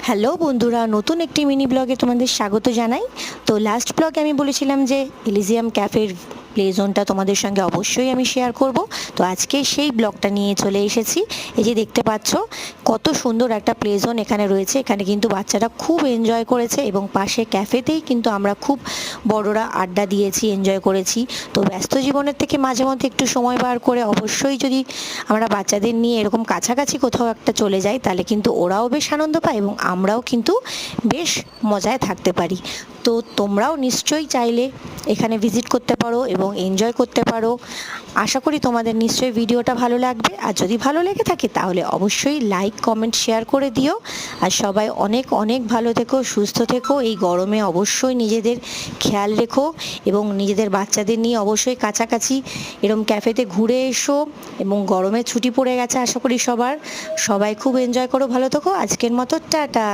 Hello বন্ধুরা, নতুন একটি মিনি ব্লগে তোমাদের স্বাগত জানাই। তো লাস্ট ব্লগে আমি বলেছিলাম যে এলিজিয়াম ক্যাফের প্লে জোনটা তোমাদের সঙ্গে অবশ্যই আমি শেয়ার করব। তো আজকে সেই ব্লগটা নিয়ে চলে এসেছি। এই যে দেখতে পাচ্ছ কত সুন্দর একটা প্লে জোন এখানে রয়েছে। এখানে কিন্তু বাচ্চারা খুব এনজয় করেছে এবং পাশে ক্যাফেতেই কিন্তু আমরা খুব বড়রা আড্ডা দিয়েছি, এনজয় করেছি। তো ব্যস্ত জীবনের থেকে মাঝে মধ্যে একটু সময় বার করে অবশ্যই যদি আমরা বাচ্চাদের নিয়ে এরকম কাছাকাছি কোথাও একটা চলে যাই, তাহলে কিন্তু ওরাও বেশ আনন্দ পায় এবং আমরাও কিন্তু বেশ মজায় থাকতে পারি। তো তোমরাও নিশ্চয়ই চাইলে এখানে ভিজিট করতে পারো এবং এনজয় করতে পারো। আশা করি তোমাদের নিশ্চয়ই ভিডিওটা ভালো লাগবে, আর যদি ভালো লেগে থাকে তাহলে অবশ্যই লাইক, কমেন্ট, শেয়ার করে দিও। আর সবাই অনেক অনেক ভালো থেকো, সুস্থ থেকো। এই গরমে অবশ্যই নিজেদের খেয়াল রেখো এবং নিজেদের বাচ্চাদের নিয়ে অবশ্যই কাছাকাছি এরম ক্যাফেতে ঘুরে এসো। এবং গরমের ছুটি পড়ে গেছে আশা করি সবাই খুব এনজয় করো, ভালো থেকো। আজকের মতো টাটা।